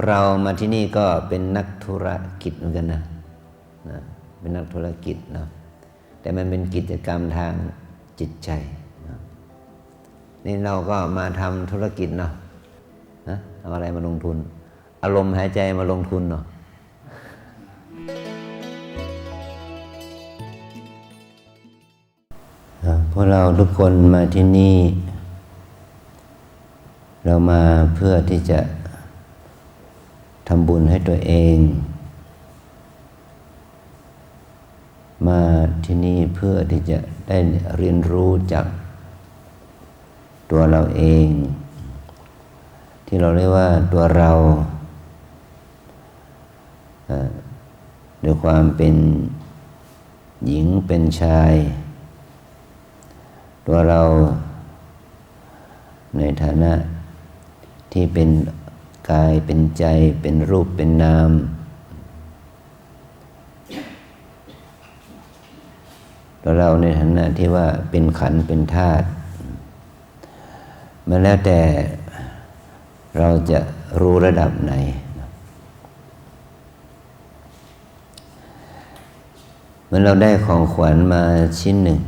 เรามาที่นี่ก็เป็นนักธุรกิจเหมือนกันนะเป็นนักธุรกิจเนาะแต่มันเป็นกิจกรรมทางจิตใจนะนี่เราก็มาทำธุรกิจเนาะเอาอะไรมาลงทุนอารมณ์หายใจมาลงทุนเนาะพวกเราทุกคนมาที่นี่เรามาเพื่อที่จะทำบุญให้ตัวเองมาที่นี่เพื่อที่จะได้เรียนรู้จากตัวเราเองที่เราเรียกว่าตัวเราด้วยความเป็นหญิงเป็นชายตัวเราในฐานะที่เป็นกายเป็นใจเป็นรูปเป็นนามตัวเราในฐานะที่ว่าเป็นขันธ์เป็นธาตุมันแล้วแต่เราจะรู้ระดับไหนเมื่อเราได้ของขวัญมาชิ้นหนึ่ง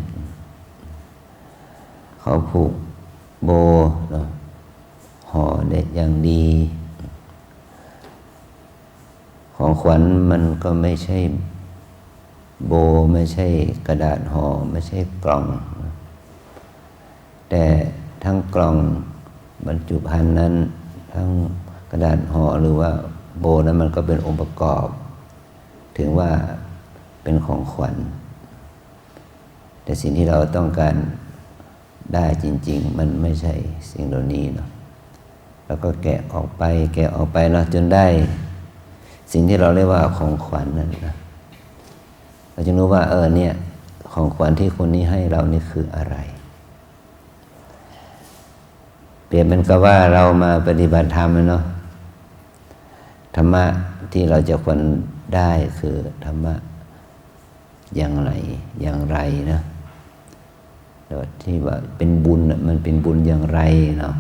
เขาผูกโบห่อได้อย่างดีของขวัญมันก็ไม่ใช่โบไม่ใช่กระดาษห่อไม่ใช่กล่องแต่ทั้งกล่องบรรจุภัณฑ์นั้นทั้งกระดาษห่อหรือว่าโบนั้นมันก็เป็นองค์ประกอบถึงว่าเป็นของขวัญแต่สิ่งที่เราต้องการได้จริงๆมันไม่ใช่สิ่งเหล่านี้เนาะแล้วก็แกะออกไปเนาะจนได้สิ่งที่เราเรียกว่าของขวัญนั่นนะเราจะรู้ว่าเนี่ยของขวัญที่คนนี้ให้เรานี่คืออะไรเปรียบเป็นกับว่าเรามาปฏิบัติธรรมเนาะธรรมะที่เราจะควรได้คือธรรมะอย่างไรนะที่ว่าเป็นบุญมันเป็นบุญอย่างไรเนาะ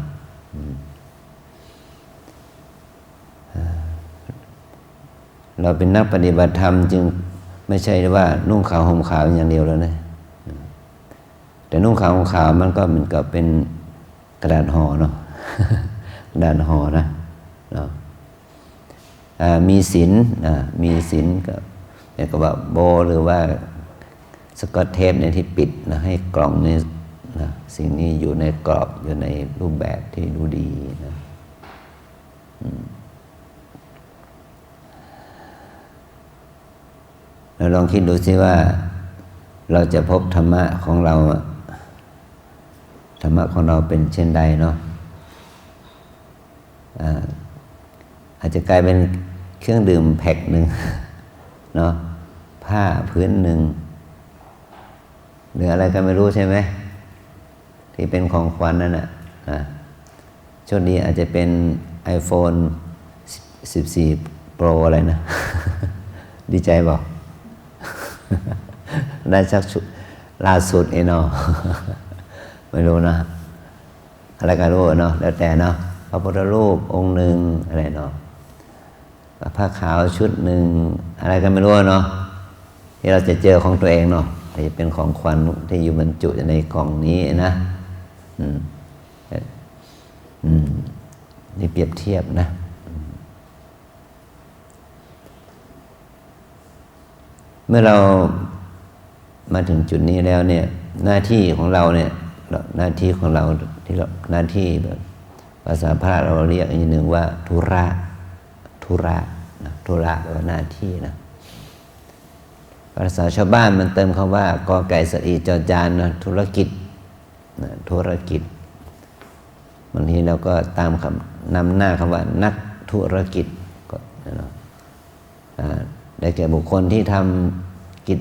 เราเป็นนักปฏิบัติธรรมจึงไม่ใช่ว่านุ่งขาวห่มขาวอย่างเดียวแล้วนะแต่นุ่งขาวห่มขาวมันก็เหมือนกับเป็นกระดาษห่อเนาะกระดาษห่อนะเนาะมีศีลก็ว่าโบหรือว่าสกอตเทปเนี่ยที่ปิดนะให้กล่องนี้นะสิ่งนี้อยู่ในกรอบอยู่ในรูปแบบที่ดูดีนะเราลองคิดดูสิว่าเราจะพบธรรมะของเราเป็นเช่นใดเนาะอาจจะกลายเป็นเครื่องดื่มแพ็คหนึ่งเนาะผ้าพื้นหนึ่งหรืออะไรก็ไม่รู้ใช่ไหมที่เป็นของขวัญนั่นน่ะช่วงนี้อาจจะเป็น iPhone 14 Pro อะไรนะ ดีใจบอก ได้ชักชุดล่าสุดเนาะ ไม่รู้นะอะไรก็รู้เนาะแล้วแต่เนาะพระพุทธรูปองค์หนึ่งอะไรเนาะผ้าขาวชุดหนึ่งอะไรก็ไม่รู้เนาะที่เราจะเจอของตัวเองเนาะจะเป็นของขวัญที่อยู่บรรจุในกล่องนี้นะนี่เปรียบเทียบนะเมื่อเรามาถึงจุดนี้แล้วเนี่ยหน้าที่ของเราเนี่ยหน้าที่ของเราที่หน้าที่แบบภาษาพระเราเรียกอีกหนึ่งว่าธุระนะธุระแปลว่าหน้าที่นะภาษาชาวบ้านมันเติมคำว่ากอไก่สระอีจอจานนะธุรกิจนะธุรกิจบางทีเราก็ตามคำนำหน้าคำว่านักธุรกิจก็ได้แก่บุคคลที่ทำกิจ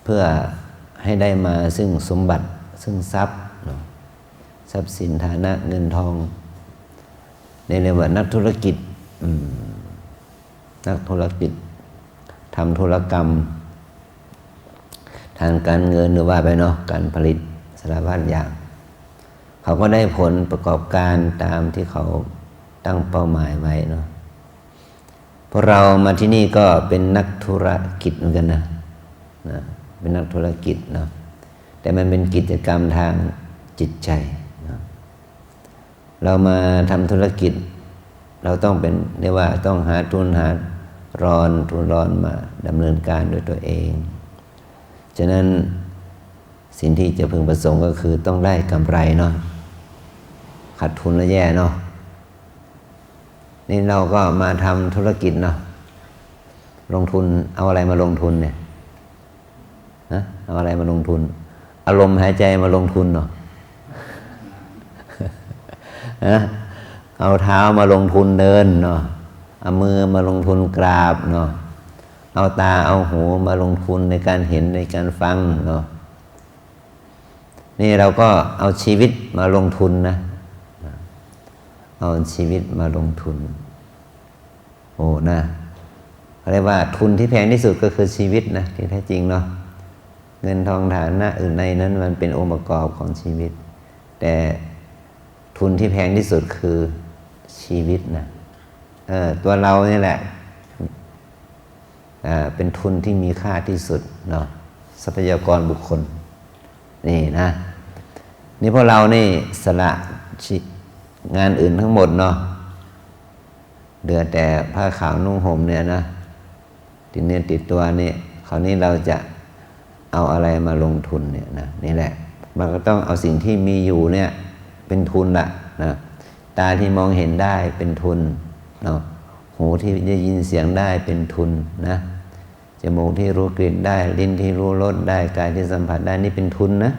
เพื่อให้ได้มาซึ่งสมบัติซึ่งทรัพย์ทรัพย์สินฐานะเงินทองในเรียกว่านักธุรกิจนักธุรกิจทำธุรกรรมทางการเงินหรือว่าไปเนาะการผลิตสารพัดอย่างเขาก็ได้ผลประกอบการตามที่เขาตั้งเป้าหมายไว้เนาะ พวกเรามาที่นี่ก็เป็นนักธุรกิจเหมือนกันนะเป็นนักธุรกิจเนาะแต่มันเป็นกิจกรรมทางจิตใจนะเรามาทำธุรกิจเราต้องเป็นเรียกว่าต้องหาทุนรอนมาดำเนินการด้วยตัวเองฉะนั้นสิ่งที่จะพึงประสงค์ก็คือต้องได้กำไรเนาะขาดทุนแล้วแย่เนาะนี่เราก็มาทำธุรกิจเนาะลงทุนเอาอะไรมาลงทุนเนี่ยเอาอะไรมาลงทุนอารมณ์หายใจมาลงทุนเนาะเอาเท้ามาลงทุนเดินเนาะเอามือมาลงทุนกราบเนาะเอาตาเอาหูมาลงทุนในการเห็นในการฟังเนาะนี่เราก็เอาชีวิตมาลงทุนนะเอาชีวิตมาลงทุนโอ้นะเขาเรียกว่าทุนที่แพงที่สุดก็คือชีวิตนะที่แท้จริงเนาะเงินทองฐานะอื่นในนั้นมันเป็นองค์ประกอบของชีวิตแต่ทุนที่แพงที่สุดคือชีวิตนะตัวเรานี่แหละเป็นทุนที่มีค่าที่สุดเนาะทรัพยากรบุคคลนี่นะนี่พวกเรานี่สละงานอื่นทั้งหมดเนาะเหลือแต่ผ้าขาวนุ่งห่มเนี่ยนะติดเนื้อติดตัวนี่คราวนี้เราจะเอาอะไรมาลงทุนเนี่ยนะนี่แหละมันก็ต้องเอาสิ่งที่มีอยู่เนี่ยเป็นทุนละนะตาที่มองเห็นได้เป็นทุนเนาะหูที่ได้ยินเสียงได้เป็นทุนนะจมูกที่รู้กลิ่นได้ลิ้นที่รู้รสได้กายที่สัมผัสได้นี่เป็นทุนนะ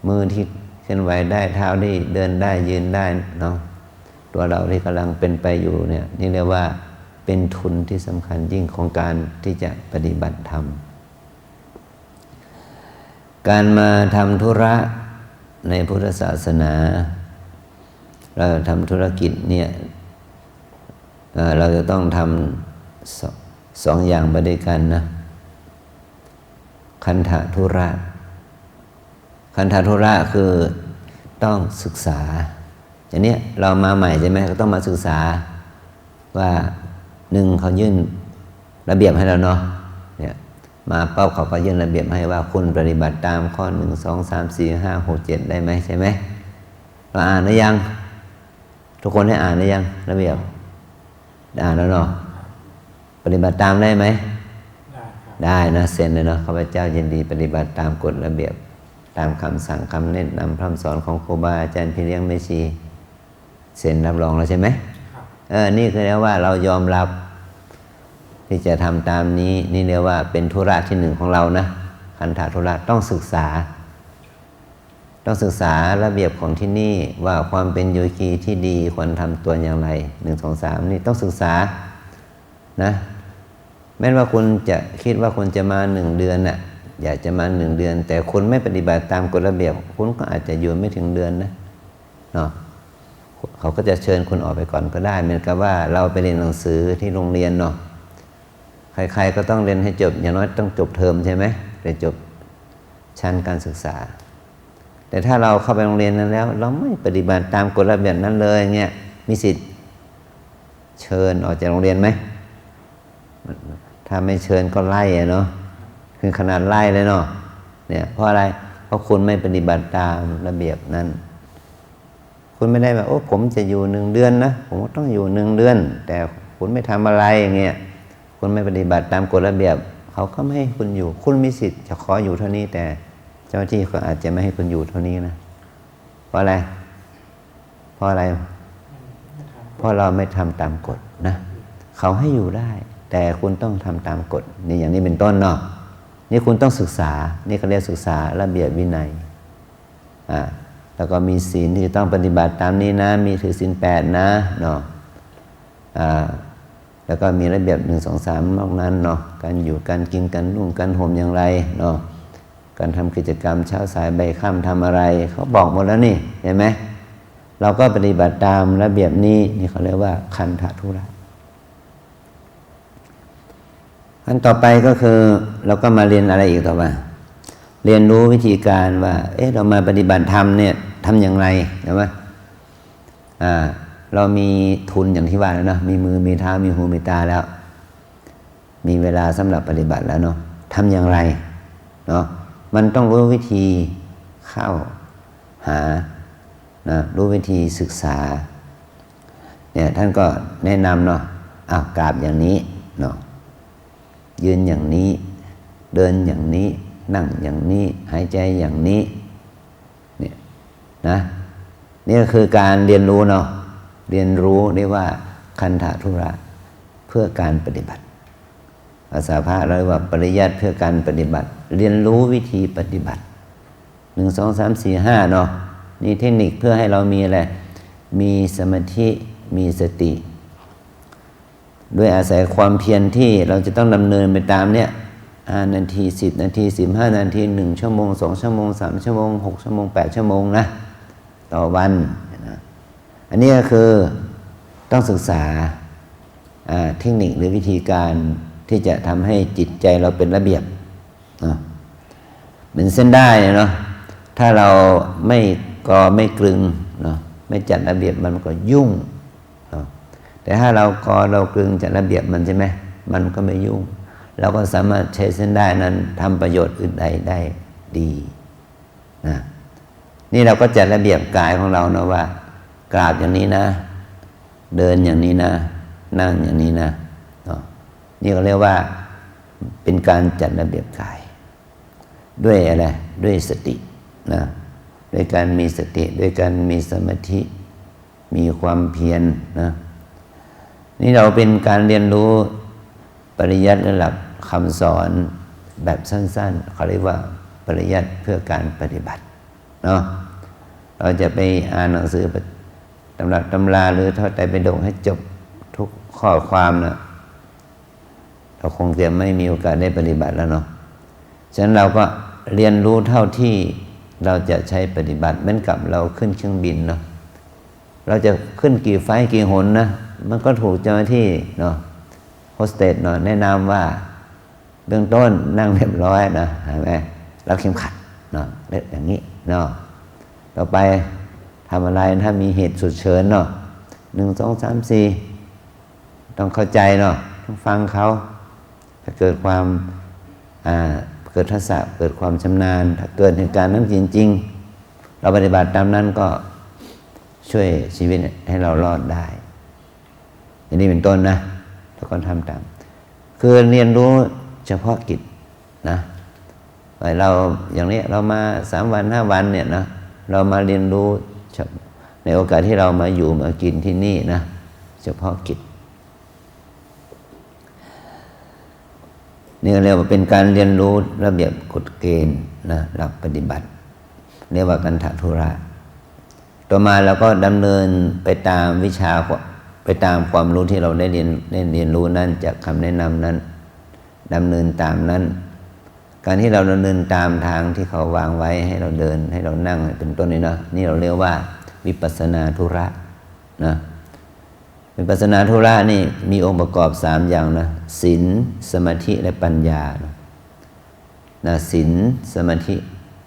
มือที่เคลื่อนไหวได้เท้าที่เดินได้ยืนได้เนาะตัวเราที่กำลังเป็นไปอยู่เนี่ยนี่เรียกว่าเป็นทุนที่สำคัญยิ่งของการที่จะปฏิบัติธรรมการมาทำธุระในพุทธศาสนาเราทำธุรกิจเนี่ยเราจะต้องทำสองอย่างไปด้วยกันนะคันธธุระคือต้องศึกษาอย่างนี้เรามาใหม่ใช่ไหมก็ต้องมาศึกษาว่าหนึ่งเขายื่นระเบียบให้เราเนาะเนี่ยมาเป้าเขาก็ยื่นระเบียบให้ว่าคุณปฏิบัติตามข้อ1 2 3 4 5 6 7ได้ไหมใช่ไหมเราอ่านหรือยังทุกคนได้อ่านหรือยังระเบียบอ่านแล้วเนาะปฏิบัติตามได้ไหมได้นะเซ็นเลยเนาะข้าพเจ้ายินดีปฏิบัติตามกฎระเบียบตามคำสั่งคำแนะนำพร่ำสอนของครูบาอาจารย์พี่เลี้ยงแม่ชีเซ็นรับรองแล้วใช่ไหมนี่คือเรียกว่าเรายอมรับที่จะทำตามนี้นี่เรียกว่าเป็นธุระที่หนึ่งของเรานะคันธธุระต้องศึกษาระเบียบของที่นี่ว่าความเป็นโยคีที่ดีควรทำตัวอย่างไร1 2 3นี่ต้องศึกษานะแม้ว่าคุณจะคิดว่าคุณจะมา1 เดือนน่ะอยากจะมา1 เดือนแต่คุณไม่ปฏิบัติตามกฎระเบียบคุณก็อาจจะอยู่ไม่ถึงเดือนนะเนาะเขาก็จะเชิญคุณออกไปก่อนก็ได้เหมือนกับว่าเราไปเรียนหนังสือที่โรงเรียนเนาะใครๆก็ต้องเรียนให้จบอย่างน้อยต้องจบเทอมใช่ไหมได้จบชั้นการศึกษาแต่ถ้าเราเข้าไปโรงเรียนนั้นแล้วเราไม่ปฏิบัติตามกฎระเบียบนั้นเลยเงี้ยมีสิทธิ์เชิญออกจากโรงเรียนไหมถ้าไม่เชิญก็ไล่เนาะคือขนาดไล่เลยเนาะเนี่ยเพราะอะไรเพราะคุณไม่ปฏิบัติตามระเบียบนั้นคุณไม่ได้แบบโอ้ผมจะอยู่1 เดือนนะผมก็ต้องอยู่1 เดือนแต่คุณไม่ทำอะไรอย่างเงี้ยคุณไม่ปฏิบัติตามกฎระเบียบเขาก็ไม่ให้คุณอยู่คุณมีสิทธิ์จะขออยู่เท่านี้แต่เจ้าหน้าที่เขาอาจจะไม่ให้คุณอยู่เท่านี้นะเพราะอะไรเพราะเราไม่ทำตามกฎนะเขาให้อยู่ได้แต่คุณต้องทำตามกฎนี่อย่างนี้เป็นต้นเนาะนี่คุณต้องศึกษานี่เขาเรียกศึกษาระเบียบวินัยแล้วก็มีศีลที่ต้องปฏิบัติตามนี้นะมีถือศีล8นะเนาะแล้วก็มีระเบียบ1 2 3นอกนั้นเนาะการอยู่การกินการนุ่งการห่มอย่างไรเนาะการทำกิจกรรมเช้าสายบ่ายค่ำทำอะไรเขาบอกหมดแล้วนี่เห็นไหมเราก็ปฏิบัติตามระเบียบนี้นี่เขาเรียกว่าคันธธุระขั้นต่อไปก็คือเราก็มาเรียนอะไรอีกต่อไปเรียนรู้วิธีการว่าเรามาปฏิบัติธรรมเนี่ยทำอย่างไรใช่ไหม เรามีทุนอย่างที่ว่าแล้วเนาะมีมือมีเท้ามีหูมีตาแล้ว มีเวลาสำหรับปฏิบัติแล้วเนาะทำอย่างไรเนาะมันต้องรู้วิธีเข้าหานะรู้วิธีศึกษาเนี่ยท่านก็แนะนำเนาะกราบอย่างนี้เนาะยืนอย่างนี้เดินอย่างนี้นั่งอย่างนี้หายใจอย่างนี้เนี่ยนะนี่ก็คือการเรียนรู้เนาะเรียนรู้เรียกว่าคันธทุระเพื่อการปฏิบัติภาษาพระเราเรียกว่าปริยัติเพื่อการปฏิบัติเรียนรู้วิธีปฏิบัติ1 2 3 4 5เนาะนี่เทคนิคเพื่อให้เรามีอะไรมีสมาธิมีสติด้วยอาศัยความเพียรที่เราจะต้องดำเนินไปตามเนี่ย5 นาที10 นาที15 นาที1 ชั่วโมง2 ชั่วโมง3 ชั่วโมง6 ชั่วโมง8 ชั่วโมงนะต่อวันนะอันนี้ก็คือต้องศึกษาเทคนิคหรือวิธีการที่จะทำให้จิตใจเราเป็นระเบียบเหมือนเส้นได้เนาะถ้าเราไม่กอไม่กลึงเนาะไม่จัดระเบียบมันก็ยุ่งเนาะแต่ถ้าเรากอเรากลึงจัดระเบียบมันใช่ไหมมันก็ไม่ยุ่งเราก็สามารถใช้เส้นได้นั้นทำประโยชน์อื่นใดได้ดีนะนี่เราก็จัดระเบียบกายของเราเนาะว่ากราบอย่างนี้นะเดินอย่างนี้นะนั่งอย่างนี้นะนี่ก็เรียกว่าเป็นการจัดระเบียบกายด้วยอะไรด้วยสตินะด้วยการมีสติด้วยการมีสมาธิมีความเพียรนะนี่เราเป็นการเรียนรู้ปริยัติและหลักคำสอนแบบสั้นๆเขาเรียกว่าปริยัติเพื่อการปฏิบัติเนาะเราจะไปอ่านหนังสือตำรับตำราหรือทอดไตรปิฎกให้จบทุกข้อความนะเราคงจะไม่มีโอกาสได้ปฏิบัติแล้วเนาะฉะนั้นเราก็เรียนรู้เท่าที่เราจะใช้ปฏิบัติเหมือนกับเราขึ้นเครื่องบินเนาะเราจะขึ้นกี่ไฟล์กี่หนนะมันก็ถูกเจ้าหน้าที่เนาะโฮสเตสเนาะแนะนำว่าเบื้องต้นนั่งเรียบร้อยนะเห็นไหมเราเข้มขัดเนาะเล็กอย่างนี้เนาะต่อไปทำอะไรถ้ามีเหตุฉุกเฉินเนาะ1 2 3 4ต้องเข้าใจเนาะต้องฟังเขาถ้าเกิดความเกิดทักษะเกิดความชำนาญถ้าเกิดเหตุการณ์นั้นจริงๆเราปฏิบัติตามนั้นก็ช่วยชีวิตให้เรารอดได้อย่างนี้เป็นต้นนะแล้วก็ทำตามคือเรียนรู้เฉพาะกิจนะเราอย่างนี้เรามา3 วัน5 วันเนี่ยนะเรามาเรียนรู้ในโอกาสที่เรามาอยู่มากินที่นี่นะเฉพาะกิจนี่เรียกว่าเป็นการเรียนรู้ระเบียบกฎเกณฑ์นะหลักปฏิบัติเรียกว่าคันธทุระต่อมาเราก็ดำเนินไปตามวิชาไปตามความรู้ที่เราได้เรียนรู้นั้นจากคำแนะนำนั้นดำเนินตามนั้นการที่เราดำเนินตามทางที่เขาวางไว้ให้เราเดินให้เรานั่งเป็นต้นนี้นะนี่เราเรียกว่าวิปัสสนาธุระนะวิปัสสนาธุระนี่มีองค์ประกอบ3อย่างนะศีลสมาธิและปัญญานะศีลสมาธิ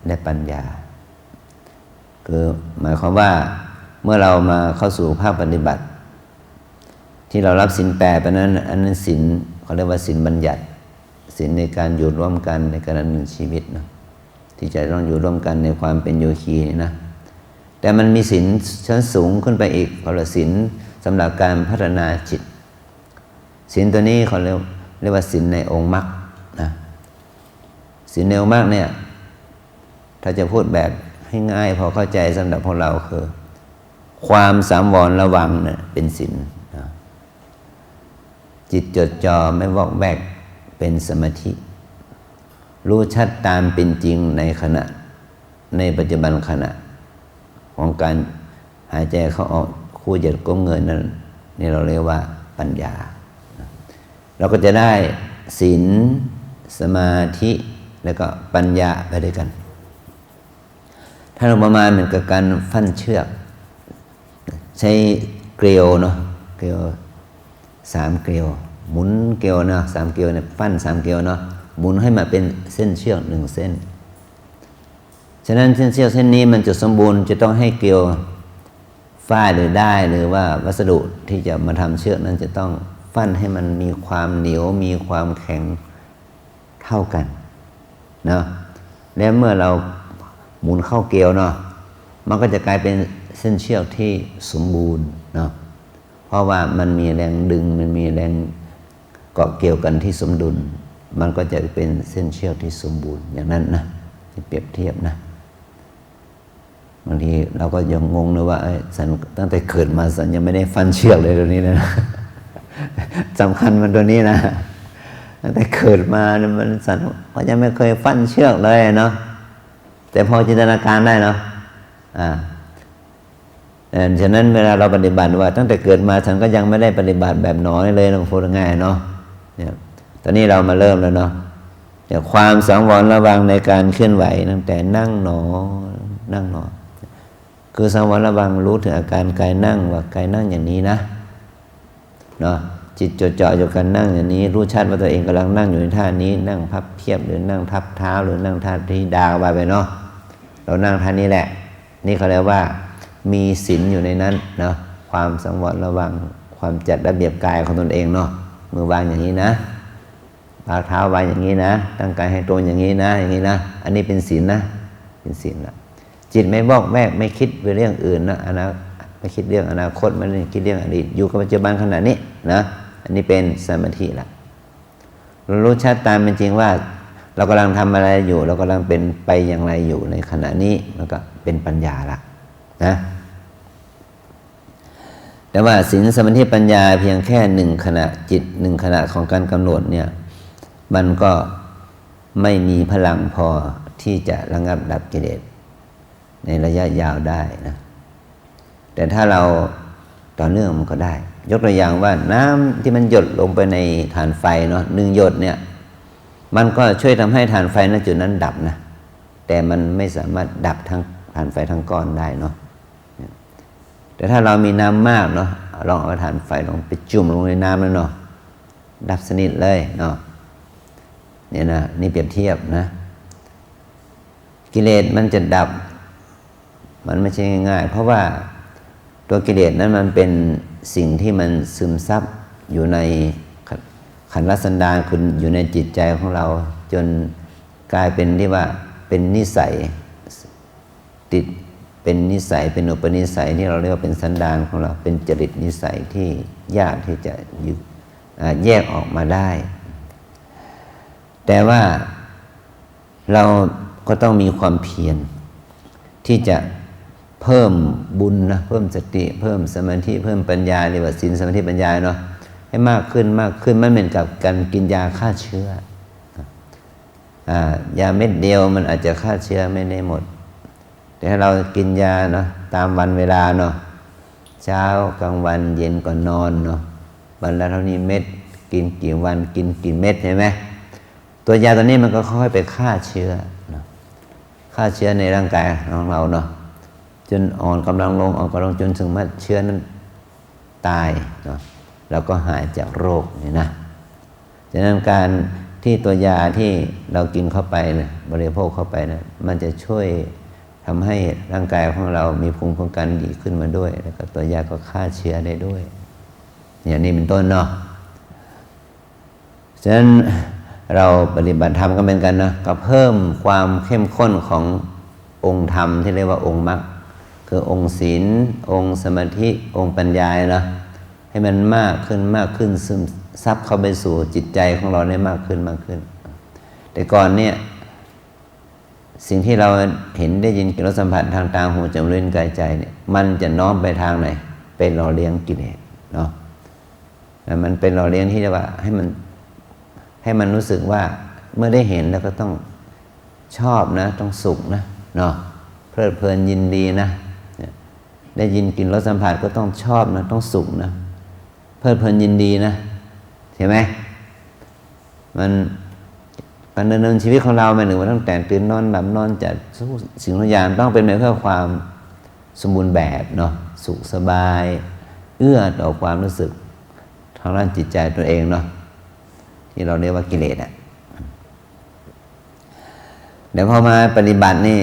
และปัญญาคือหมายความว่าเมื่อเรามาเข้าสู่ภาคปฏิบัติที่เรารับศีล8ไปนั้นอันนั้นศีลเขาเรียกว่าศีลบัญญัติศีลในการอยู่ร่วมกันในการดำเนินชีวิตนะที่จะต้องอยู่ร่วมกันในความเป็นโยคีนะแต่มันมีศีลชั้นสูงขึ้นไปอีกเขาเรียกศีลสำหรับการพัฒนาจิตศีลตัวนี้เขาเรียกว่าศีลในองค์มรรคนะศีลในองค์มรรคเนี่ยถ้าจะพูดแบบให้ง่ายพอเข้าใจสำหรับพวกเราคือความสามวรระวังเนี่ยเป็นศีลนะจิตจดจ่อไม่วอกแวกเป็นสมาธิรู้ชัดตามเป็นจริงในขณะในปัจจุบันขณะของการหายใจเข้าออกคู่เหยียดก้มเงินนั้นนี่เราเรียกว่าปัญญาเราก็จะได้ศีลสมาธิแล้วก็ปัญญาไปด้วยกันถ้าเราประมาณเหมือนกับการฟันเชือกใช้เกลียวเนาะเกลียว3 เกลียวหมุนเกลียวเนาะ3 เกลียวเนี่ยฟัน3 เกลียวเนาะหมุนให้มาเป็นเส้นเชือก1 เส้นฉะนั้นเส้นเชือกเส้นนี้มันจะสมบูรณ์จะต้องให้เกลียว ฝ้ายหรือได้หรือว่าวัสดุที่จะมาทำเชือกนั้นจะต้องฟั่นให้มันมีความเหนียวมีความแข็งเท่ากันเนาะแล้วเมื่อเราหมุนเข้าเกลียวเนาะมันก็จะกลายเป็นเส้นเชือกที่สมบูรณ์เนาะเพราะว่ามันมีแรงดึงมันมีแรงเกาะเกี่ยวกันที่สมดุลมันก็จะเป็นเส้นเชือกที่สมบูรณ์อย่างนั้นนะที่เปรียบเทียบนะบางทีเราก็ยังงงเลยว่าสันตั้งแต่เกิดมาสันยังไม่ได้ฟันเชือกเลยตัวนี้นะสำคัญมันตัวนี้นะตั้งแต่เกิดมามันสันก็ยังไม่เคยฟันเชือกเลยเนาะแต่พอจินตนาการได้เนาะฉะนั้นเวลาเราปฏิบัติว่าตั้งแต่เกิดมาฉันก็ยังไม่ได้ปฏิบัติแบบน้อยเลยนะพูดง่ายเนาะเนี่ยตอนนี้เรามาเริ่มแล้วเนาะแต่ความสังวรระวังในการเคลื่อนไหวตั้งแต่นั่งนอนคือสังวรระวังรู้ถึงอาการกายนั่งว่ากายนั่งอย่างนี้นะเนาะจิตจดจ่ออยู่กันนั่งอย่างนี้รู้ชัดว่าตัวเองกำลังนั่งอยู่ในท่านี้นั่งพับเพียบหรือนั่งทับเท้าหรือนั่งท่าที่ดาวไปเนาะเรานั่งท่านี้แหละนี่เขาเรียกว่ามีศีลอยู่ในนั้นเนาะความสังวรระวังความจัดระเบียบกายของตนเองเนาะมือวางอย่างนี้นะปากเท้าวางอย่างนี้นะตั้งกายให้ตรงอย่างนี้นะอย่างนี้นะอันนี้เป็นศีลนะเป็นศีลละจิตไม่บอกแวกไม่คิดไปเรื่องอื่นนะไม่คิดเรื่องอนาคตไม่คิดเรื่องอดีตอยู่กับปัจจุบันขณะนี้นะอันนี้เป็นสมาธิละเรารู้ชัดตามเป็นจริงว่าเรากำลังทำอะไรอยู่เรากำลังเป็นไปอย่างไรอยู่ในขณะนี้แล้วก็เป็นปัญญาละนะแต่ว่าศีลสมาธิปัญญาเพียงแค่หนึ่งขณะจิตหนึ่งขณะของการกำหนดเนี่ยมันก็ไม่มีพลังพอที่จะระงับดับกิเลสในระยะยาวได้นะแต่ถ้าเราต่อเนื่องมันก็ได้ยกตัวอย่างว่าน้ำที่มันหยดลงไปในฐานไฟเนาะหนึ่งหยดเนี่ยมันก็ช่วยทำให้ฐานไฟณจุดนั้นดับนะแต่มันไม่สามารถดับทั้งฐานไฟทั้งก้อนได้เนาะแต่ถ้าเรามีน้ำมากเนาะลองเอาฐานไฟลงไปจุ่มลงในน้ำแล้วเนาะดับสนิทเลยเนาะเนี่ยนะนี่เปรียบเทียบนะกิเลสมันจะดับมันไม่ใช่ง่ายๆเพราะว่าตัวกิเลสนั้นมันเป็นสิ่งที่มันซึมซับอยู่ในขันธ์สันดานคุณอยู่ในจิตใจของเราจนกลายเป็นที่ว่าเป็นนิสัยติดเป็นนิสัยเป็นอุปนิสัยที่เราเรียกว่าเป็นสันดานของเราเป็นจริตนิสัยที่ยากที่จะแยกออกมาได้แต่ว่าเราก็ต้องมีความเพียรที่จะเพิ่มบุญนะเพิ่มสติเพิ่มสมาธิเพิ่มปัญญาเรียกว่าศีลสมาธิปัญญาเนาะให้มากขึ้นมันเหมือนกับการกินยาฆ่าเชื้อยาเม็ดเดียวมันอาจจะฆ่าเชื้อไม่ได้หมดแต่ถ้าเรากินยาเนาะตามวันเวลาเนาะเช้ากลางวันเย็นก่อนนอนเนาะวันละเท่านี้เม็ดกินกี่วันกินกี่เม็ดใช่ไหมตัวยาตัวนี้มันก็ค่อยไปฆ่าเชื้อฆ่าเชื้อในร่างกายของเราเนาะจนอ่อนกำลังลงจนถึงเชื้อนั้นตายเนาะแล้วก็หายจากโรคนี่นะฉะนั้นการที่ตัวยาที่เรากินเข้าไปนะบริโภคเข้าไปนะมันจะช่วยทำให้ร่างกายของเรามีภูมิคุ้มกันดีขึ้นมาด้วยแล้วก็ตัวยาก็ฆ่าเชื้อได้ด้วยอย่างนี้เป็นต้นเนาะฉะนั้นเราปฏิบัติธรรมก็เหมือนกันนะก็เพิ่มความเข้มข้นขององค์ธรรมที่เรียกว่าองค์มรรคคือองค์ศีลองค์สมาธิองค์ปัญญานะให้มันมากขึ้นซึมซับเข้าไปสู่จิตใจของเราได้มากขึ้นแต่ก่อนเนี่ยสิ่งที่เราเห็นได้ยินกลิ่นรสสัมผัสทางตาหูจมูกลิ้นกายใจเนี่ยมันจะน้อมไปทางไหนเป็นหล่อเลี้ยงกิเลสเนาะมันเป็นหล่อเลี้ยงที่จะว่าให้มันรู้สึกว่าเมื่อได้เห็นแล้วก็ต้องชอบนะต้องสุขนะเนาะเพลิดเพลินยินดีนะได้ยินกลิ่นรสสัมผัสก็ต้องชอบนะต้องสุขนะเพลิดเพลินยินดีนะเห็นไหมมันการดำเนินชีวิตของเราหมายถึงว่าตั้งแต่ตื่นนอนหลับนอนจัดสิ่งทุกอย่างต้องเป็นไปเพื่อความสมบูรณ์แบบเนาะสุขสบายเอื้อต่อความรู้สึกทางด้านจิตใจตัวเองเนาะที่เราเรียกว่ากิเลสอ่ะเดี๋ยวพอมาปฏิบัตินี่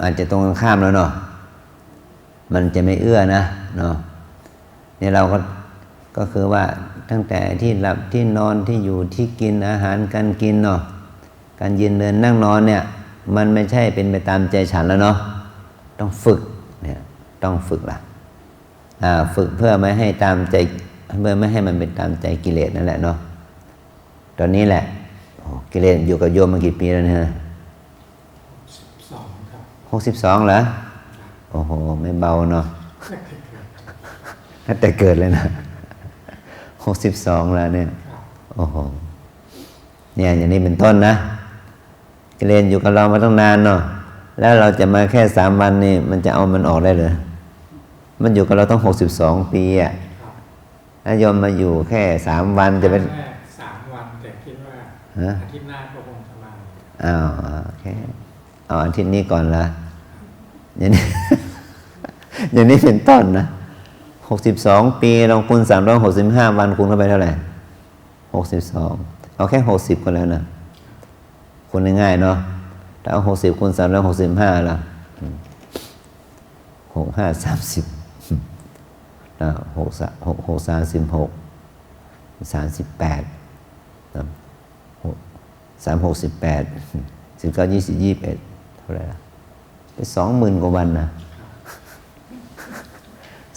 อาจจะตรงกันข้ามแล้วเนาะมันจะไม่เอื้อนะ เนาะเนี่ยเราก็คือว่าตั้งแต่ที่หลับที่นอนที่อยู่ที่กินอาหารการกินเนาะการยืนเดินนั่งนอนเนี่ยมันไม่ใช่เป็นไปตามใจฉันแล้วเนาะต้องฝึกเนี่ยต้องฝึกล่ะฝึกเพื่อไม่ให้ตามใจเพื่อไม่ให้มันเป็นตามใจกิเลสนั่นแหละเนาะตอนนี้แหละกิเลสอยู่กับโยมมากี่ปีแล้วเนี่ย12 ครับ62เหรอโอ้โหไม่เบาเนาะตั้งแต่เกิดเลยนะ62แล้วเนี่ยโอ้โหเนี่ยอย่างนี้เป็นต้นนะกิเลสอยู่กับเรามาตั้งนานเนาะแล้วเราจะมาแค่3 วันนี่มันจะเอามันออกได้เหรอมันอยู่กับเราต้อง62 ปีอ่ะแล้วโยมมาอยู่แค่3 วันจะเป็น3 วันแต่คิดว่าอาทิตย์หน้าก็คงจะมาโอเคเอาอาทิตย์นี้ก่อนละอย่างนี้ อย่างนี้เป็นต้นนะ62 ปีลองคูณ365 วันคูณเข้าไปเท่าไหร่62เอาแค่60ก็แล้วนะคูณง่ายๆเนาะถ้าเอา60คูณ365ล่ะ65 30นะ6 36 38 3 68 19 20 21เท่าไหร่ล่ะไป20,000 กว่าวันนะ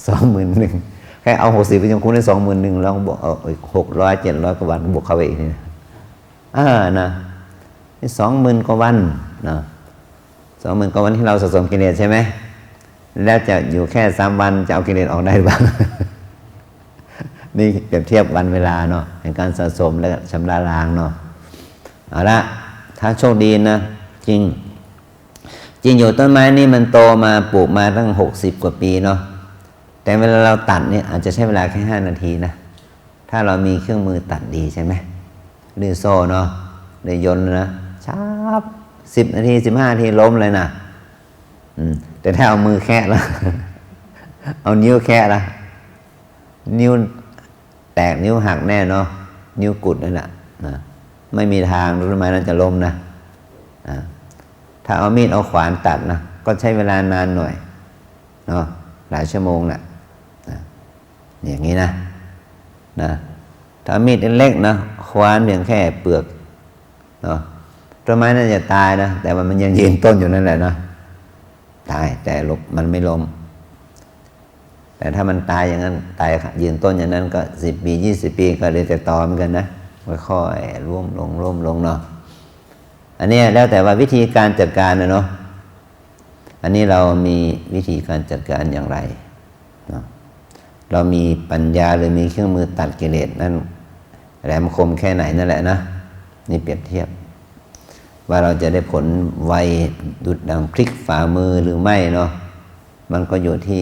21,000แค่เอา60ไปจนคูณได้21,000แล้วบอกเอา600 700 กว่าวันบวกเข้าไปอีกนี่นะนี่20,000 กว่าวันนะ20,000 กว่าวันที่เราสะสมกิเลสใช่ไหมแล้วจะอยู่แค่3 วันจะเอากิเลสออกได้บ้าง นี่เปรียบเทียบวันเวลาเนาะในการสะสมและชำระล้างเนาะเอาละถ้าโชคดีนะจริงอยู่ต้นไม้นี่มันโตมาปลูกมาตั้ง60 กว่าปีเนาะแต่เวลาเราตัดเนี่ยอาจจะใช้เวลาแค่5 นาทีนะถ้าเรามีเครื่องมือตัดดีใช่ไหมดื้อโซ่เนาะได้ยนต์นะชับ10 นาที 15 นาทีล้มเลยนะแต่ถ้าเอามือแค่ละ เอานิ้วแค่ละนิ้วแตกนิ้วหักแน่เนาะนิ้วกุดนั่นแหละนะไม่มีทางต้นไม้นั้นจะล้มนะถ้าเอามีดเอาขวานตัดนะก็ใช้เวลานานหน่อยเนาะหลายชั่วโมงแหละอย่างนี้นะถ้ามีดเล็กนะขวานเพียงแค่เปลือกเนาะต้นไม้น่าจะตายนะแต่มันยังยืนต้นอยู่นั่นแหละนะตายแต่มันไม่ล้มแต่ถ้ามันตายอย่างนั้นตายยืนต้นอย่างนั้นก็10 ปี 20 ปีก็เลยจะตอมกันนะค่อยๆร่วมลงเนาะอันนี้แล้วแต่ว่าวิธีการจัดการนะเนาะอันนี้เรามีวิธีการจัดการอย่างไรเนาะเรามีปัญญาหรือมีเครื่องมือตัดกิเลสนั่นแหลมคมแค่ไหนนั่นแหละนะนี่เปรียบเทียบว่าเราจะได้ผลไวดุจดังพลิกฝ่ามือหรือไม่เนาะมันก็อยู่ที่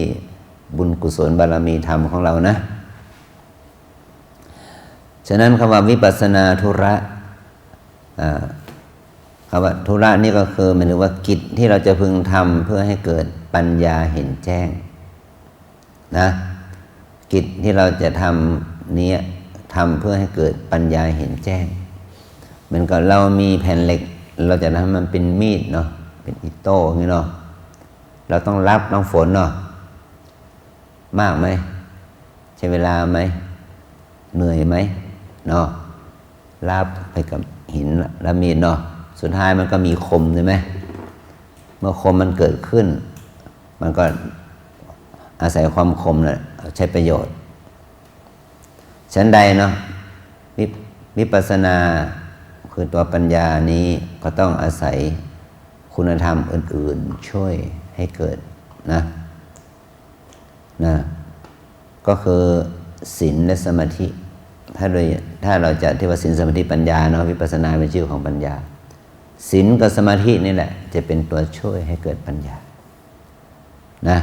บุญกุศลบารมีธรรมของเรานะฉะนั้นคำว่าวิปัสสนาธุระคำว่าธุระนี่ก็คือหมายถึงว่ากิจที่เราจะพึงทำเพื่อให้เกิดปัญญาเห็นแจ้งนะกิจที่เราจะทำนี้ทำเพื่อให้เกิดปัญญาเห็นแจ้งเหมือนกับเรามีแผ่นเหล็กเราจะทำมันเป็นมีดเนาะเป็นอิโต้อย่างนี้เนาะเราต้องรับน้ำฝนเนาะมากไหมใช้เวลาไหมเหนื่อยไหมเนาะรับไปกับหินและมีดเนาะสุดท้ายมันก็มีคมใช่ไหมเมื่อคมมันเกิดขึ้นมันก็อาศัยความคมนะใช้ประโยชน์ชั้นใดเนาะวิปัสสนาคือตัวปัญญานี้ก็ต้องอาศัยคุณธรรมอื่นๆช่วยให้เกิดนะก็คือศีลและสมาธิถ้าเราจะที่ว่าศีลสมาธิปัญญาเนาะวิปัสสนาเป็นชื่อของปัญญาศีลกับสมาธินี่แหละจะเป็นตัวช่วยให้เกิดปัญญานะ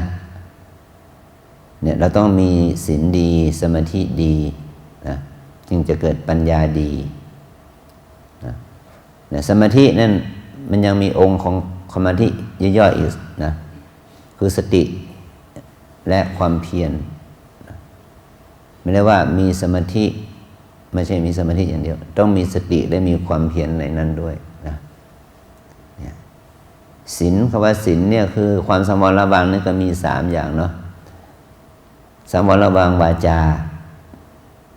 เนี่ยเราต้องมีศีลดีสมาธิดีนะจึงจะเกิดปัญญาดีนะเนี่ยสมาธินั่นมันยังมีองค์ของสมาธิย่อยๆอีกนะคือสติและความเพียรไม่ได้ว่ามีสมาธิไม่ใช่มีสมาธิอย่างเดียวต้องมีสติและมีความเพียรในนั้นด้วยนะศีลคำว่าศีลเนี่ยคือความสงบระวังนี่ก็มี3 อย่างเนาะ สังวรระวังวาจา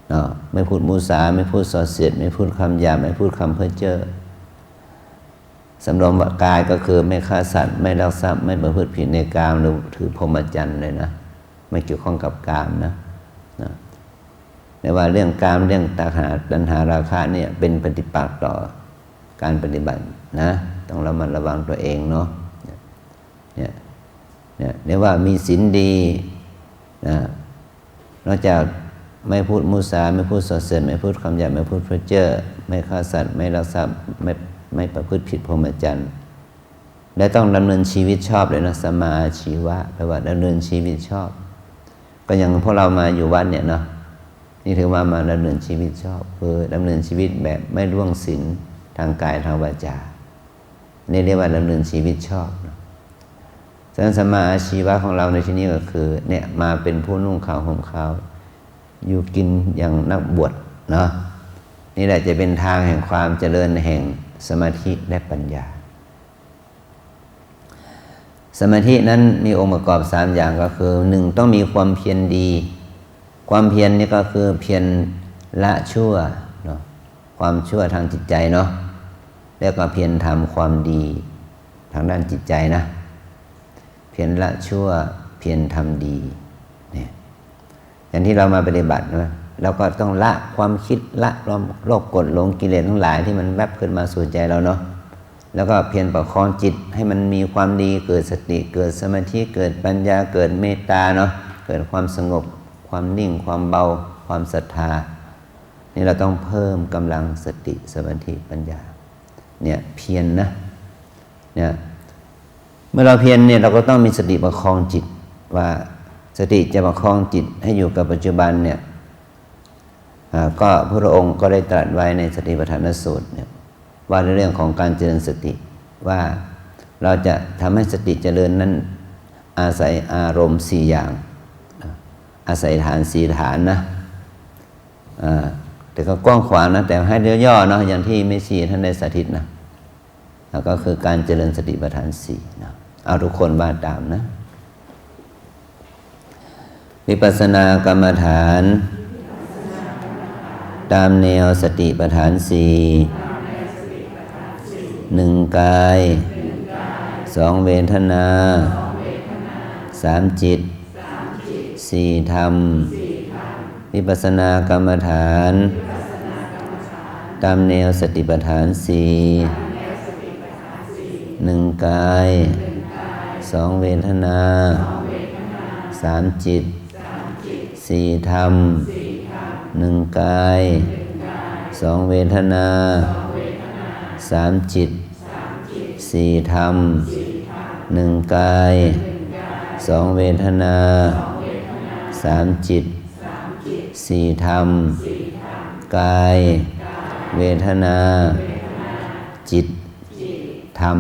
เนาะไม่พูดมุสาไม่พูดส่อเสียดไม่พูดคำหยาบไม่พูดคำเพ้อเจ้อสำรวมกายก็คือไม่ฆ่าสัตว์ไม่ลักทรัพย์ไม่ประพฤติผิดในกามหรือถือพรหมจรรย์เลยนะไม่เกี่ยวข้องกับกามนะแต่ว่าเรื่องกามเรื่องตัณหาราคะเนี่ยเป็นปฏิปักษ์ต่อการปฏิบัตินะต้องระมัดระวังตัวเองเนาะเนี่ยเรียกว่ามีศีลดีนะนอกจากไม่พูดมุสาไม่พูดส่อเสียดไม่พูดคำหยาบไม่พูดเพ้อเจ้อไม่ฆ่าสัตว์ไม่ลักทรัพย์ไม่ประพฤติผิดพรหมจรรย์และต้องดำเนินชีวิตชอบเลยนะสมาอาชีวะแปลว่าดำเนินชีวิตชอบก็อย่างพวกเรามาอยู่วัดเนี่ยเนาะนี่ถือว่ามาดำเนินชีวิตชอบคือดำเนินชีวิตแบบไม่ล่วงศีลทางกายทางวาจานี่เรียกว่าดำเนินชีวิตชอบนะฉะนั้นสมาอาชีวะของเราในที่นี้ก็คือเนี่ยมาเป็นผู้นุ่งขาวห่มขาวอยู่กินอย่างนักบวชเนาะนี่แหละจะเป็นทางแห่งความเจริญแห่งสมาธิและปัญญาสมาธินั้นมีองค์ประกอบ3อย่างก็คือ1ต้องมีความเพียรดีความเพียรนี่ก็คือเพียรละชั่วเนาะความชั่วทางจิตใจเนาะแล้วก็เพียรทำความดีทางด้านจิตใจนะเพียรละชั่วเพียรทำดีเนี่ยอย่างที่เรามาปฏิบัตินะเราก็ต้องละความคิดละโลภโกรธหลงกิเลสทั้งหลายที่มันแวบขึ้นมาสู่ใจเราเนาะแล้วก็เพียรประคองจิตให้มันมีความดีเกิดสติเกิดสมาธิเกิดปัญญาเกิดเมตตาเนาะเกิดความสงบความนิ่งความเบาความศรัทธานี่เราต้องเพิ่มกำลังสติสมาธิปัญญาเนี่ยเพียรนะเนี่ยเมื่อเราเพียรเนี่ยเราก็ต้องมีสติประคองจิตว่าสติจะประคองจิตให้อยู่กับปัจจุบันเนี่ยก็พระองค์ก็ได้ตรัสไว้ในสติปัฏฐานสูตรเนี่ยว่าในเรื่องของการเจริญสติว่าเราจะทำให้สติเจริญนั้นอาศัยอารมณ์4อย่างอาศัยฐาน4ฐานนะแต่ก็กว้างขวางนะแต่ให้ย่อๆเนาะอย่างที่เมชีท่านได้สาธิตนะก็คือการเจริญสติปัฏฐาน4นะเอาทุกคนว่าตามนะวิปัสสนากรรมฐานตามแนวสติปัฏฐาน4 1 กาย2 เวทนา3 จิต4 ธรรมวิปัสสนากรรมฐานตามแนวสติปัฏฐาน4 1 กาย2 เวทนา3 จิต4 ธรรม1 กาย2 เวทนา3 จิต4 ธรรม1 กาย2 เวทนา3 จิต4 ธรรมกายเวทนาจิตธรรม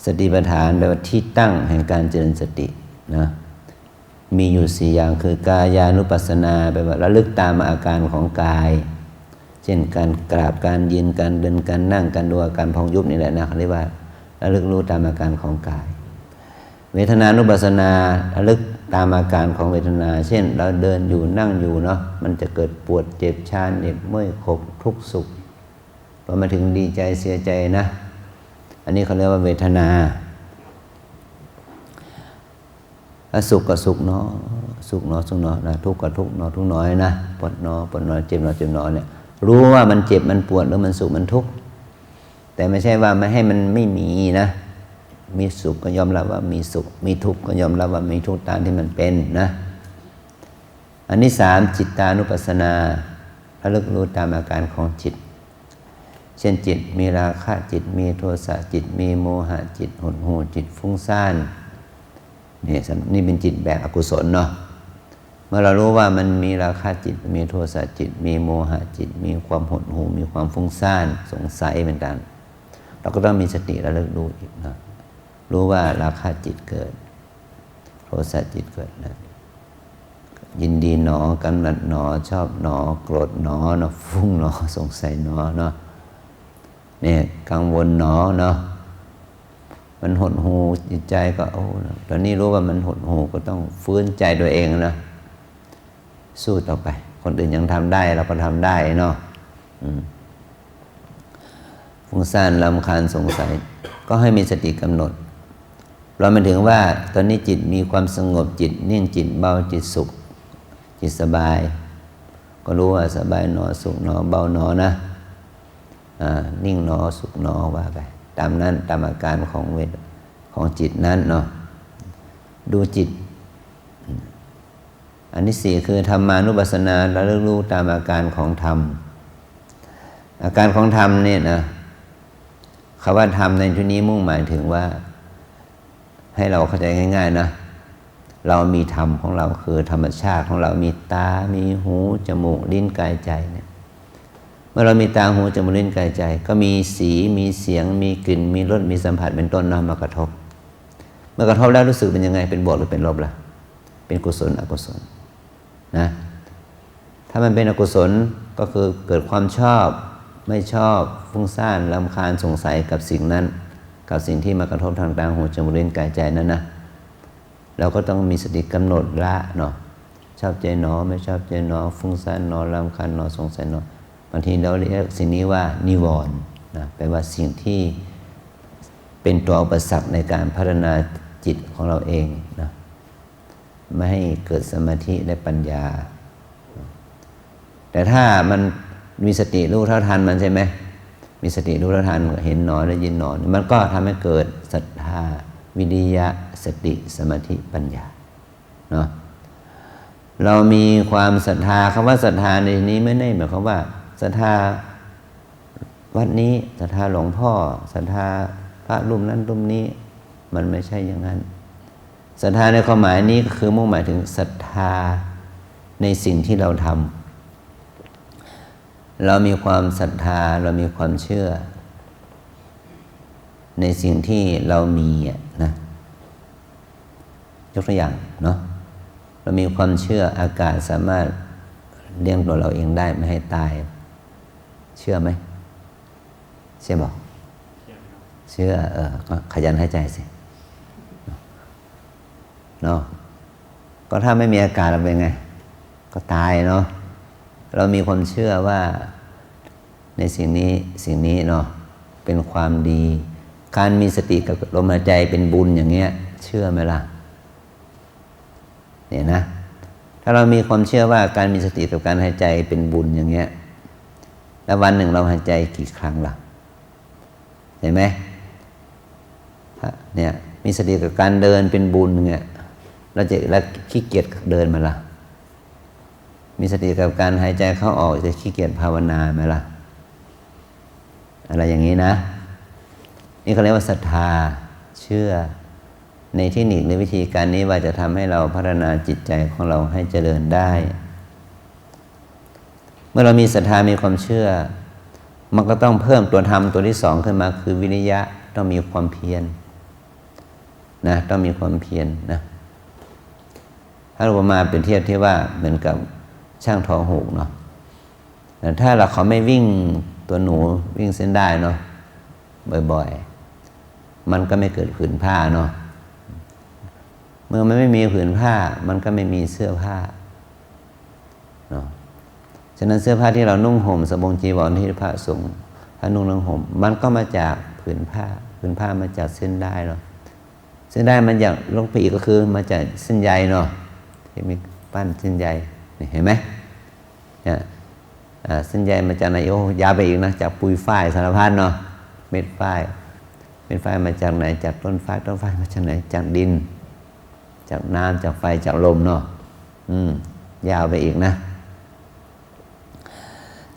สติปัฏฐานแปลว่าที่ตั้งแห่งการเจริญสตินะมีอยู่4อย่างคือกายานุปัสสนาแปลว่าระลึกตามอาการของกายเช่นการกราบการยืนการเดินการนั่งการดูอาการพองยุบนี่แหละนะเขาเรียกว่าระลึกรู้ตามอาการของกายเวทนานุปัสสนาระลึกตามอาการของเวทนาเช่นเราเดินอยู่นั่งอยู่เนาะมันจะเกิดปวดเจ็บชาเหน็บเมื่อยขบทุกข์สุขพอมาถึงดีใจเสียใจนะอันนี้เขาเรียกว่าเวทนาสุขก็สุขเนาะสุขเนาะสุขเนาะนะทุกข์ก็ทุกข์เนาะทุกข์น้อยนะปวดเนาะปวดน้อยเจ็บเนาะเจ็บเนาะเนี่ยรู้ว่ามันเจ็บมันปวดหรือมันสุขมันทุกข์แต่ไม่ใช่ว่าไม่ให้มันไม่มีนะมีสุขก็ยอมรับว่ามีสุขมีทุกข์ก็ยอมรับว่ามีทุกข์ตามที่มันเป็นนะอันที่3จิตตานุปัสสนาระลึกรู้ตามอาการของจิตเช่นจิตมีราคะจิตมีโทสะจิตมีโมหะจิตหดหู่จิตฟุ้งซ่านนี่เป็นจิตแบบอกุศลเนาะเมื่อเรารู้ว่ามันมีราคะจิตมีโทสะจิตมีโมหะจิตมีความหดหู่มีความฟุ้งซ่านสงสัยเป็นต้นเราก็ต้องมีสติระลึกรู้อีกนะรู้ว่าราคะจิตเกิดโทสะจิตเกิดนะยินดีหนอกำหนัดหนอชอบหนอโกรธหนอเนาะฟุ้งหนอสงสัยหนอเนาะเนี่ยกังวลหนอเนาะ มันหดหูจิตใจก็โอ้ตอนนี้รู้ว่ามันหดหูก็ต้องฟื้นใจตัวเองนะสู้ต่อไปคนอื่นยังทำได้เราก็ทำได้เนาะฟุ้งซ่านรำคาญสงสัยก็ให้มีสติกำหนดเรามาถึงว่าตอนนี้จิตมีความสงบจิตนิ่งจิตเบาจิตสุขจิตสบายก็รู้ว่าสบายหนอสุขหนอเบาหนอนะนิ่งหนอสุขหนอว่าไปตามนั้นตามอาการของเวทของจิตนั้นเนาะดูจิตอันที่สี่คือธรรมานุปัสสนาระลึกรู้ตามอาการของธรรมอาการของธรรมเนี่ยนะคำว่าธรรมในที่นี้มุ่งหมายถึงว่าให้เราเข้าใจง่ายๆนะเรามีธรรมของเราคือธรรมชาติของเรามีตามีหูจมูกลิ้นกายใจเนี่ยเมื่อเรามีตาหูจมูกลิ้นกายใจก็มีสีมีเสียงมีกลิ่นมีรสมีสัมผัสเป็นต้นนำมากระทบเมื่อกระทบแล้วรู้สึกเป็นยังไงเป็นบวกหรือเป็นลบล่ะเป็นกุศลอกุศลนะถ้ามันเป็นอกุศลก็คือเกิดความชอบไม่ชอบฟุ้งซ่านรำคาญสงสัยกับสิ่งนั้นกับสิ่งที่มากระทบทางตาหูจมูกลิ้นกายใจนั้นนะเราก็ต้องมีสติกำหนดละเนาะชอบใจหนอไม่ชอบใจหนอฟุ้งซ่านหนอรำคาญหนอสงสัยหนอบางทีเราเรียกสิ่งนี้ว่านิวรณ์นะแปลว่าสิ่งที่เป็นตัวอุปสรรคในการพัฒนาจิตของเราเองนะไม่ให้เกิดสมาธิและปัญญาแต่ถ้ามันมีสติรู้เท่าทันมันใช่ไหมมีสติรู้เท่าทันเห็นหนอได้ยินหนอมันก็ทำให้เกิดศรัทธาวิริยะสติสมาธิปัญญาเนาะเรามีความศรัทธาคำว่าศรัทธาในนี้ไม่ได้หมายความว่าศรัทธาวัดนี้ศรัทธาหลวงพ่อศรัทธาพระรูปนั้นรูปนี้มันไม่ใช่อย่างนั้นศรัทธาในความหมายนี้ก็คือมุ่งหมายถึงศรัทธาในสิ่งที่เราทำเรามีความศรัทธาเรามีความเชื่อในสิ่งที่เรามีนะยกตัวอย่างเนาะเรามีความเชื่ออากาศสามารถเลี้ยงตัวเราเองได้ไม่ให้ตายเชื่อไหมเชื่อบอกเชื่อก็ขยันหายใจสิเนาะก็ถ้าไม่มีอากาศเราเป็นไงก็ตายเนาะเรามีความเชื่อว่าในสิ่งนี้เนาะเป็นความดีการมีสติกับลมหายใจเป็นบุญอย่างเงี้ยเชื่อไหมล่ะเนี่ยนะถ้าเรามีความเชื่อว่าการมีสติกับการหายใจเป็นบุญอย่างเงี้ยแล้ววันหนึ่งเราหายใจกี่ครั้งล่ะเห็นไหมเนี่ยมีสติกับการเดินเป็นบุญเงี้ยเราจะแล้วขี้เกียจเดินมาล่ะมีสติกับการหายใจเข้าออกจะขี้เกียจภาวนาไหมล่ะอะไรอย่างนี้นะนี่เขาเรียกว่าศรัทธาเชื่อในเทคนิคในวิธีการนี้ว่าจะทำให้เราพัฒนาจิตใจของเราให้เจริญได้เมื่อเรามีศรัทธามีความเชื่อมันก็ต้องเพิ่มตัวธรรมตัวที่สองขึ้นมาคือวิริยะต้องมีความเพียรนะต้องมีความเพียรนะถ้าเรามาเป็นเทียบที่ว่าเหมือนกับช่างทอหูกเนาะแต่ถ้าเขาไม่วิ่งตัวหนูวิ่งเส้นได้เนาะบ่อยๆมันก็ไม่เกิดผืนผ้าเนาะเมื่อมันไม่มีผืนผ้ามันก็ไม่มีเสื้อผ้าเนาะฉะนั้นเสื้อผ้าที่เรานุ่งห่มสบงจีวรที่พระสงฆ์พระนุ่งนุ่งห่มมันก็มาจากผืนผ้ามาจากเส้นได้เนาะเส้นได้มันอย่างลงไปอีกก็คือมาจากเส้นใยเนาะที่มีปั้นเส้นใยเห็นไหมเนี่ยเส้นใยมาจากไหนโอ้ยาวไปอีกนะจากปุยฝ้ายสารพัดเนาะเม็ดฝ้ายมาจากไหนจากต้นฝ้ายมาจากไหนจากดินจากน้ำจากไฟจากลมเนาะยาวไปอีกนะ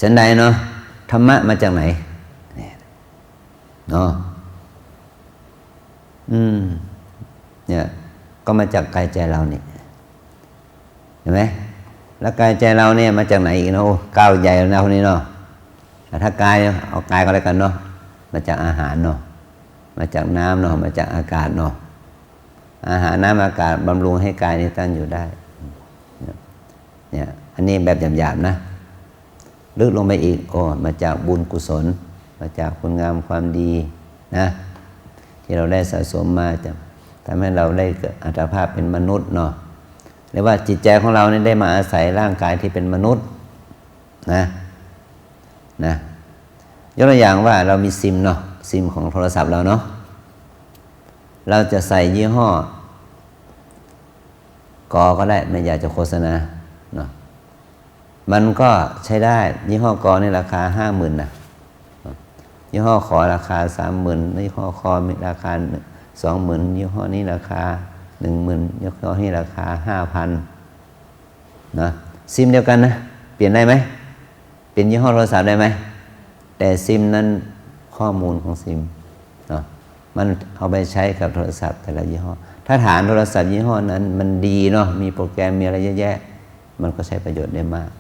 ฉันใดเนาะธรรมะมาจากไหนเนาะเนี่ยก็มาจากกายใจเราเนี่ยเห็นไหมแล้วกายใจเราเนี่ยมาจากไหนอีกเนาะก้าวใหญ่เรานี่เนาะแต่ถ้ากายเอากายก็แล้วกันเนาะมาจากอาหารเนาะมาจากน้ำเนาะมาจากอากาศเนาะอาหารน้ำอากาศบำรุงให้กายนี้ตั้งอยู่ได้เนี่ยอันนี้แบบหยาบๆนะลึกลงไปอีกมาจากบุญกุศลมาจากคุณงามความดีนะ ที่เราได้สะสมมาจะทำให้เราได้เกิดอัตภาพเป็นมนุษย์เนาะเรียกว่าจิตใจของเราเนี่ยได้มาอาศัยร่างกายที่เป็นมนุษย์นะยกตัวอย่างว่าเรามีซิมเนาะซิมของโทรศัพท์เราเนาะเราจะใส่ยี่ห้อกอก็ได้ไม่อยากจะโฆษณาเนาะมันก็ใช้ได้ยี่ห้อกอในราคา 50,000 นะยี่ห้อขอราคา 30,000 ยี่ห้อคอมีราคา 20,000 ยี่ห้อนี้ราคา 10,000 ยี่ห้อนี้ราคา 5,000 นะซิมเดียวกันนะเปลี่ยนได้ไหมเปลี่ยนยี่ห้อโทรศัพท์ได้ไหมแต่ซิมนั้นข้อมูลของซิมเนาะมันเอาไปใช้กับโทรศัพท์แต่ละยี่ห้อถ้าฐานโทรศัพท์ยี่ห้อนั้นมันดีเนาะมีโปรแกรมมีอะไรเยอะแยะมันก็ใช้ประโยชน์ได้มาก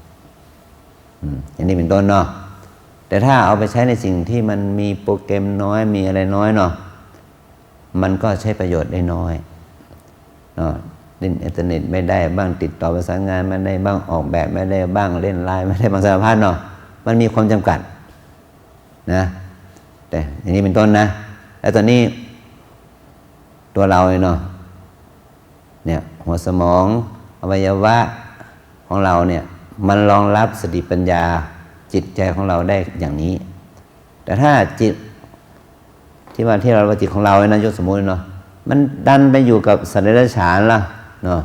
อย่างนี้เป็นต้นเนาะแต่ถ้าเอาไปใช้ในสิ่งที่มันมีโปรแกรมน้อยมีอะไรน้อยเนาะมันก็ใช้ประโยชน์ได้น้อยเนาะเล่นอินเทอร์เน็ตไม่ได้บ้างติดต่อประสานงานไม่ได้บ้างออกแบบไม่ได้บ้างเล่นไลน์ไม่ได้บางสารพัดเนาะมันมีความจำกัดนะแต่อย่างนี้เป็นต้นนะแล้วตอนนี้ตัวเราเนาะเนี่ยหัวสมองอวัยวะของเราเนี่ยมันรองรับสติปัญญาจิตใจของเราได้อย่างนี้แต่ถ้าจิตที่ว่าที่เราจิตของเรานะยกสมมุติเนาะมันดันไปอยู่กับสัตว์เดรัจฉานล่ะเนาะ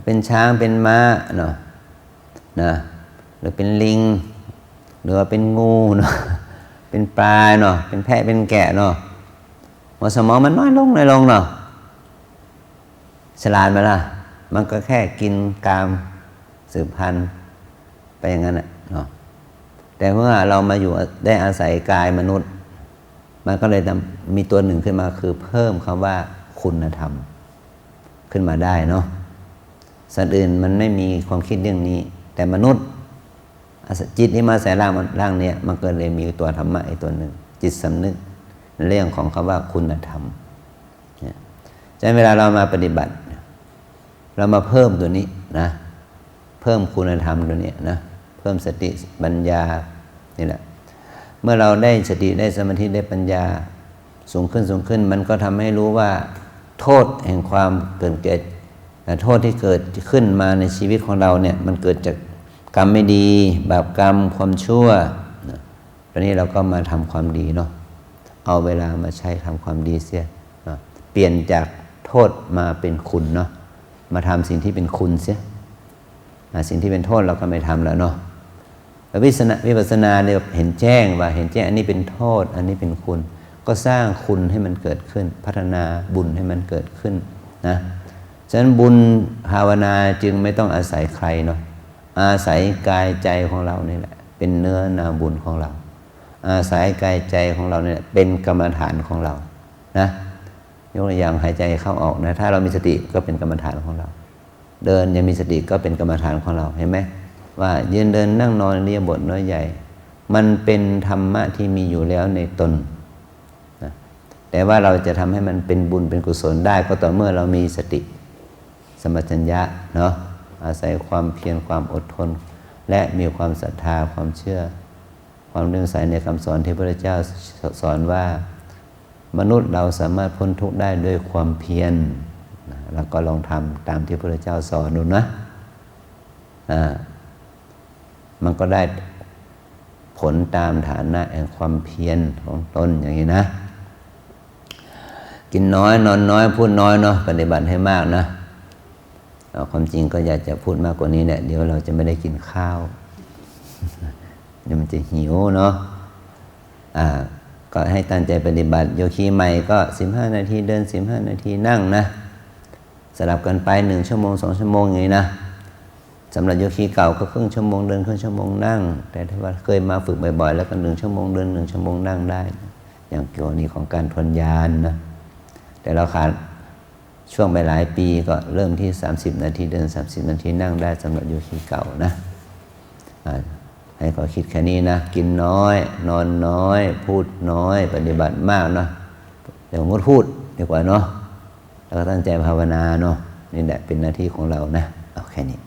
เป็นช้างเป็นม้าเนาะนะหรือเป็นลิงหรือว่าเป็นงูเนาะเป็นปลาเนาะเป็นแพะเป็นแกะเนาะหัวสมองมันน้อยลงเนาะฉลาดไหมล่ะมันก็แค่กินกามสืบพันธุ์ไปอย่างนั้นเนาะแต่เมื่อเรามาอยู่ได้อาศัยกายมนุษย์มันก็เลยมีตัวหนึ่งขึ้นมาคือเพิ่มคำว่าคุณธรรมขึ้นมาได้เนาะสัตว์อื่นมันไม่มีความคิดเรื่องนี้แต่มนุษย์จิตที่มาใส่ร่างเนี่ยมันก็เลยมีตัวธรรมะอีกตัวหนึ่งจิตสำนึกในเรื่องของคำว่าคุณธรรมเนี่ยฉะนั้นเวลาเรามาปฏิบัติเรามาเพิ่มตัวนี้นะเพิ่มคุณธรรมตัวนี้นะเพิ่มสติปัญญานี่แหละเมื่อเราได้สติได้สมาธิได้ปัญญาสูงขึ้นมันก็ทำให้รู้ว่าโทษแห่งความเกิดโทษที่เกิดขึ้นมาในชีวิตของเราเนี่ยมันเกิดจากกรรมไม่ดีบาปกรรมความชั่วตอนนี้เราก็มาทำความดีเนาะเอาเวลามาใช้ทำความดีเสียเปลี่ยนจากโทษมาเป็นคุณเนาะมาทำสิ่งที่เป็นคุณเสียสิ่งที่เป็นโทษเราก็ไม่ทำแล้วเนาะวิปัสสนาเนี่ยเห็นแจ้งว่าเห็นแจ้งอันนี้เป็นโทษอันนี้เป็นคุณก็สร้างคุณให้มันเกิดขึ้นพัฒนาบุญให้มันเกิดขึ้นนะฉะนั้นบุญภาวนาจึงไม่ต้องอาศัยใครเนาะอาศัยกายใจของเรานี่แหละเป็นเนื้อนาบุญของเราอาศัยกายใจของเราเนี่ยเป็นกรรมฐานของเรานะยกตัวอย่างหายใจเข้าออกนะถ้าเรามีสติก็เป็นกรรมฐานของเราเดินยังมีสติก็เป็นกรรมฐานของเราเห็นไหมว่ายืนเดินนั่งนอนอิริยาบถน้อยใหญ่มันเป็นธรรมะที่มีอยู่แล้วในตนนะแต่ว่าเราจะทำให้มันเป็นบุญเป็นกุศลได้ก็ต่อเมื่อเรามีสติสัมปชัญญะเนาะอาศัยความเพียรความอดทนและมีความศรัทธาความเชื่อความเลื่อมใสในคำสอนที่พระพุทธเจ้าสอนว่ามนุษย์เราสามารถพ้นทุกข์ได้ด้วยความเพียรแล้วก็ลองทำตามที่พระพุทธเจ้าสอนดูนะมันก็ได้ผลตามฐานะแห่งความเพียรของตนอย่างนี้นะกินน้อยนอนน้อยพูดน้อยเนาะปฏิบัติให้มากนะความจริงก็อยากจะพูดมากกว่านี้เนี่ยเดี๋ยวเราจะไม่ได้กินข้าวเดี๋ยวมันจะหิวเนาะก็ให้ตั้งใจปฏิบัติโยคีใหม่ก็15 นาทีเดิน15 นาทีนั่งนะสลับกันไป1 ชั่วโมง2 ชั่วโมงอย่างนี้นะสำหรับโยคีเก่าก็ครึ่งชั่วโมงเดินครึ่งชั่วโมงนั่งแต่ถ้าว่าเคยมาฝึกบ่อยๆแล้วก็1 ชั่วโมงเดิน1 ชั่วโมงนั่งได้อย่างกรณีของการทวนญาณนะแต่เราขาดช่วงไปหลายปีก็เริ่มที่30 นาทีเดิน30 นาทีนั่งได้สำหรับโยคีเก่านะให้ขอคิดแค่นี้นะกินน้อยนอนน้อยพูดน้อยปฏิบัติมากนะเดี๋ยวงดพูดดีกว่าเนาะแล้วก็ตั้งใจภาวนาเนาะนี่แหละเป็นหน้าที่ของเรานะเอาแค่นี้